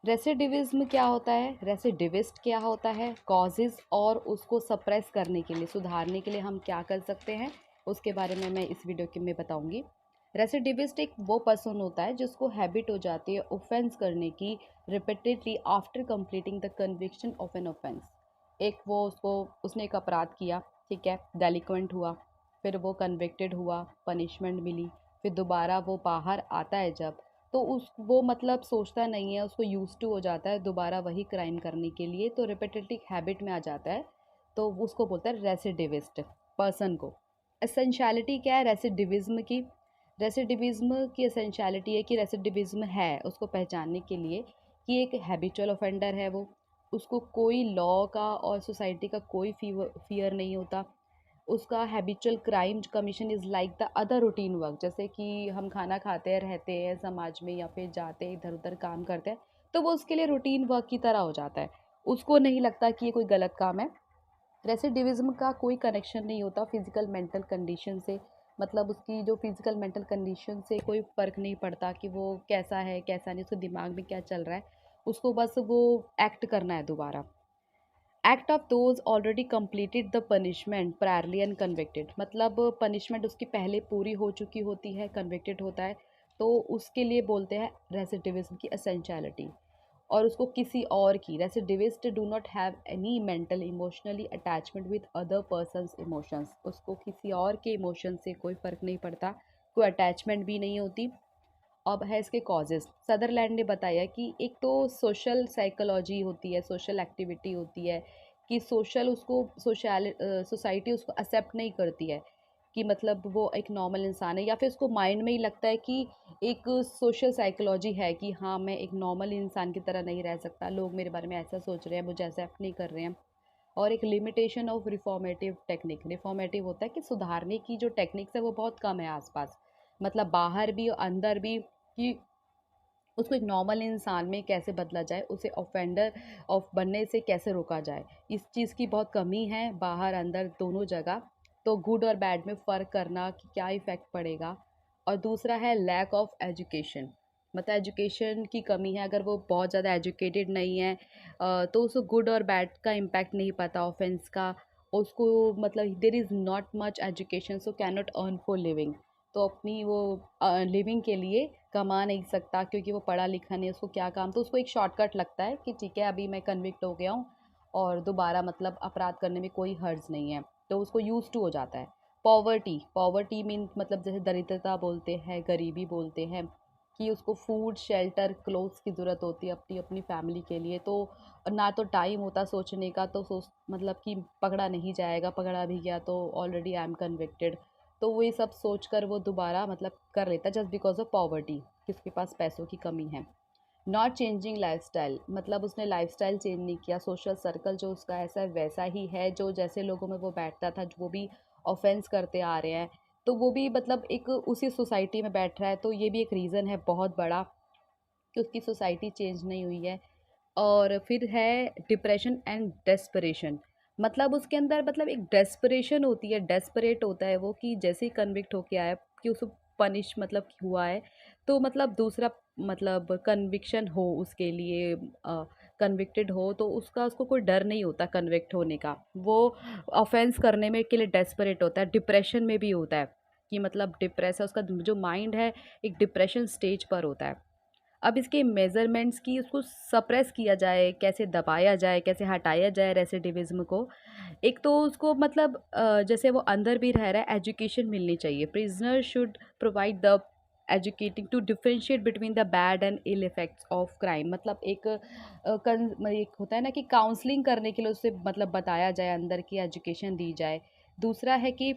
रेसिडिविज्म क्या होता है, रेसिडिविस्ट क्या होता है, कॉजेज़ और उसको सप्रेस करने के लिए, सुधारने के लिए हम क्या कर सकते हैं, उसके बारे में मैं इस वीडियो के में बताऊंगी। रेसिडिविस्ट एक वो पर्सन होता है जिसको हैबिट हो जाती है ऑफेंस करने की repeatedly after completing the conviction of an offence. एक वो उसने एक अपराध किया, ठीक है, डेलिक्वेंट हुआ, फिर वो कन्विक्टेड हुआ, पनिशमेंट मिली, फिर दोबारा वो बाहर आता है जब, तो उस वो मतलब सोचता नहीं है, उसको यूज टू हो जाता है दोबारा वही क्राइम करने के लिए, तो रिपीटेटिव हैबिट में आ जाता है, तो उसको बोलता है रेसिडिविस्ट पर्सन को। एसेंशियलिटी क्या है रेसिडिविज्म की? रेसिडिविज्म की एसेंशियलिटी है कि रेसिडिविज्म है उसको पहचानने के लिए कि एक हैबिचुअल ऑफेंडर है वो, उसको कोई लॉ का और सोसाइटी का कोई फियर नहीं होता, उसका habitual crime commission is like the other routine work. जैसे कि हम खाना खाते हैं, रहते हैं समाज में या फिर जाते हैं इधर उधर काम करते हैं, तो वो उसके लिए रूटीन वर्क की तरह हो जाता है, उसको नहीं लगता कि ये कोई गलत काम है। रेसिडिविज्म का कोई कनेक्शन नहीं होता फिजिकल मेंटल कंडीशन से, मतलब उसकी जो फिजिकल मेंटल कंडीशन से कोई फ़र्क नहीं पड़ता कि वो कैसा है कैसा नहीं, उसके दिमाग में क्या चल रहा है, उसको बस वो एक्ट करना है दोबारा। Act of those already completed the punishment priorly and convicted, मतलब पनिशमेंट उसकी पहले पूरी हो चुकी होती है, कन्विक्टेड होता है, तो उसके लिए बोलते हैं रेसिडिविज्म की एसेंशियलिटी। और उसको किसी और की, recidivist do not have any mental emotionally attachment with other persons emotions, उसको किसी और के इमोशन से कोई फ़र्क नहीं पड़ता, कोई अटैचमेंट भी नहीं होती। अब है इसके कॉजेज़। सदरलैंड ने बताया कि एक तो सोशल साइकोलॉजी होती है, सोशल एक्टिविटी होती है, कि सोशल उसको सोसाइटी उसको एक्सेप्ट नहीं करती है कि मतलब वो एक नॉर्मल इंसान है, या फिर उसको माइंड में ही लगता है कि एक सोशल साइकोलॉजी है कि हाँ मैं एक नॉर्मल इंसान की तरह नहीं रह सकता, लोग मेरे बारे में ऐसा सोच रहे हैं, मुझे एक्सेप्ट नहीं कर रहे हैं। और एक limitation of reformative technique, reformative होता है कि सुधारने की जो टेक्निक्स है वो बहुत कम है आसपास, मतलब बाहर भी और अंदर भी, कि उसको एक नॉर्मल इंसान में कैसे बदला जाए, उसे ऑफेंडर ऑफ बनने से कैसे रोका जाए, इस चीज़ की बहुत कमी है बाहर अंदर दोनों जगह। तो गुड और बैड में फ़र्क करना कि क्या इफ़ेक्ट पड़ेगा। और दूसरा है लैक ऑफ एजुकेशन, मतलब एजुकेशन की कमी है, अगर वो बहुत ज़्यादा एजुकेटेड नहीं है तो उसको गुड और बैड का इम्पैक्ट नहीं पता ऑफेंस का, उसको मतलब there is not much education so can not earn for living, तो अपनी वो लिविंग के लिए कमा नहीं सकता क्योंकि वो पढ़ा लिखा नहीं, उसको क्या काम, तो उसको एक शॉर्टकट लगता है कि ठीक है अभी मैं कन्विक्ट हो गया हूँ और दोबारा मतलब अपराध करने में कोई हर्ज नहीं है, तो उसको यूज टू हो जाता है। पॉवर्टी, पॉवर्टी मीन मतलब जैसे दरिद्रता बोलते हैं, गरीबी बोलते हैं, कि उसको फूड शेल्टर क्लोथ्स की ज़रूरत होती है अपनी अपनी फैमिली के लिए, तो ना तो टाइम होता सोचने का, तो सोच मतलब कि पकड़ा नहीं जाएगा, पकड़ा भी गया तो ऑलरेडी आई एम कन्विक्टेड, तो वो ये सब सोचकर वो दोबारा मतलब कर लेता है जस्ट बिकॉज ऑफ पॉवर्टी, कि उसके पास पैसों की कमी है। नॉट चेंजिंग लाइफस्टाइल, मतलब उसने लाइफस्टाइल चेंज नहीं किया, सोशल सर्कल जो उसका ऐसा है वैसा ही है, जो जैसे लोगों में वो बैठता था वो भी ऑफेंस करते आ रहे हैं, तो वो भी मतलब एक उसी सोसाइटी में बैठ रहा है, तो ये भी एक रीज़न है बहुत बड़ा कि उसकी सोसाइटी चेंज नहीं हुई है। और फिर है डिप्रेशन एंड डेस्परेशन, मतलब उसके अंदर मतलब एक डेस्परेशन होती है, डेस्परेट होता है वो, कि जैसे ही कन्विक्ट होके आया कि उसको पनिश मतलब हुआ है, तो मतलब दूसरा मतलब कन्विक्शन हो उसके लिए, कन्विक्टेड हो तो उसका उसको कोई डर नहीं होता कन्विक्ट होने का, वो ऑफेंस करने में के लिए डेस्परेट होता है, डिप्रेशन में भी होता है कि मतलब डिप्रेस है उसका, जो माइंड है एक डिप्रेशन स्टेज पर होता है। अब इसके मेज़रमेंट्स की, उसको सप्रेस किया जाए, कैसे दबाया जाए, कैसे हटाया जाए रेसिडिविज़्म को। एक तो उसको मतलब जैसे वो अंदर भी रह रहा है, एजुकेशन मिलनी चाहिए। Prisoner should provide the educating to differentiate between the bad and ill effects of crime, मतलब एक एक होता है ना कि काउंसलिंग करने के लिए उसे मतलब बताया जाए, अंदर की एजुकेशन दी जाए। दूसरा है कि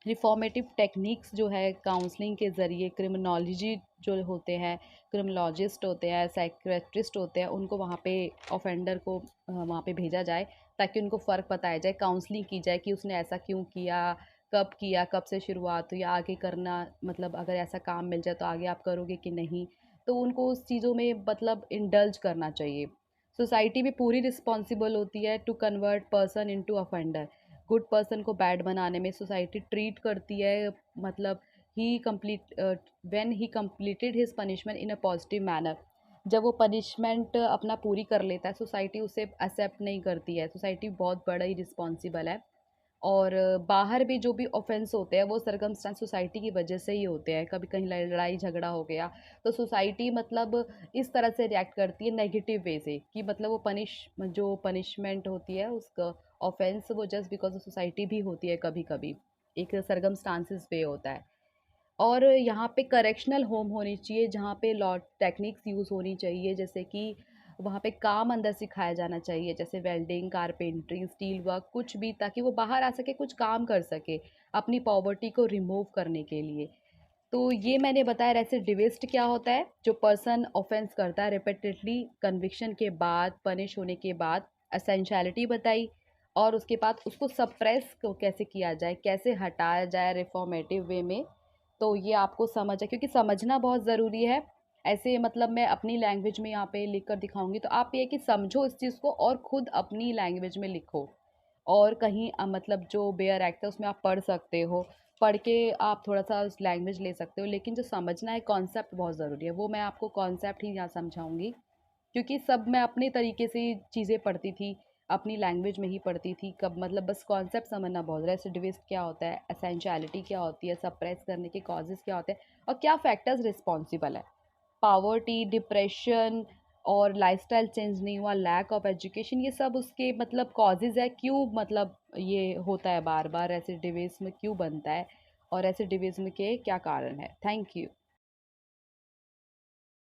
रिफॉर्मेटिव टेक्निक्स जो है काउंसलिंग के ज़रिए, क्रिमिनोलॉजी जो होते हैं, क्रिमिनोलॉजिस्ट होते हैं, साइकियाट्रिस्ट होते हैं, उनको वहाँ पे ऑफेंडर को वहाँ पे भेजा जाए ताकि उनको फ़र्क बताया जाए, काउंसलिंग की जाए कि उसने ऐसा क्यों किया, कब से शुरुआत हुई, आगे करना मतलब अगर ऐसा काम मिल जाए तो आगे आप करोगे कि नहीं, तो उनको उस चीज़ों में मतलब इंडल्ज करना चाहिए। सोसाइटी भी पूरी रिस्पॉन्सिबल होती है to convert person into offender, good person को बैड बनाने में सोसाइटी ट्रीट करती है, मतलब he complete when he completed his punishment in a positive manner, जब वो पनिशमेंट अपना पूरी कर लेता है, सोसाइटी उसे एक्सेप्ट नहीं करती है। सोसाइटी बहुत बड़ा ही रिस्पॉन्सिबल है। और बाहर भी जो भी ऑफेंस होते हैं वो सरकमस्टेंस सोसाइटी की वजह से ही होते हैं। कभी कहीं लड़ाई झगड़ा हो गया तो सोसाइटी मतलब इस तरह से रिएक्ट करती है नेगेटिव वे से, कि मतलब वो जो पनिशमेंट होती है उसका ऑफेंस वो जस्ट बिकॉज ऑफ सोसाइटी भी होती है, कभी कभी एक सरकमस्टांसिस पे होता है। और यहाँ पे करेक्शनल होम होनी चाहिए जहाँ पे लॉ टेक्निक्स यूज़ होनी चाहिए, जैसे कि वहाँ पे काम अंदर सिखाया जाना चाहिए, जैसे वेल्डिंग, कारपेंटरिंग, स्टील वर्क, कुछ भी, ताकि वो बाहर आ सके, कुछ काम कर सके अपनी पॉवर्टी को रिमूव करने के लिए। तो ये मैंने बताया रेसिडिविस्ट क्या होता है, जो पर्सन ऑफेंस करता है रिपीटेडली, कन्विक्शन के बाद, पनिश होने के बाद। एसेंशियलिटी बताई, और उसके बाद उसको सप्रेस को कैसे किया जाए, कैसे हटाया जाए रिफॉर्मेटिव वे में। तो ये आपको समझ है, क्योंकि समझना बहुत ज़रूरी है। ऐसे मतलब मैं अपनी लैंग्वेज में यहाँ पे लिख कर दिखाऊंगी, तो आप ये कि समझो इस चीज़ को और ख़ुद अपनी लैंग्वेज में लिखो। और कहीं मतलब जो बेयर एक्ट है उसमें आप पढ़ सकते हो, पढ़ के आप थोड़ा सा उस लैंग्वेज ले सकते हो, लेकिन जो समझना है कॉन्सेप्ट बहुत ज़रूरी है, वो मैं आपको कॉन्सेप्ट ही यहाँ समझाऊंगी। क्योंकि सब मैं अपने तरीके से चीज़ें पढ़ती थी, अपनी लैंग्वेज में ही पढ़ती थी, कब मतलब बस कॉन्सेप्ट समझना बहुत। रेसिडिविस्ट क्या होता है, एसेंशियलिटी क्या होती है, सप्रेस करने के कॉजेज़ क्या होते हैं, और क्या फैक्टर्स रिस्पॉन्सिबल है। पावर्टी, डिप्रेशन और लाइफस्टाइल चेंज नहीं हुआ, लैक ऑफ एजुकेशन, ये सब उसके मतलब कॉजेज़ है, क्यों मतलब ये होता है बार बार, रेसिडिविज्म क्यों बनता है, और रेसिडिविज्म के क्या कारण है। Thank you.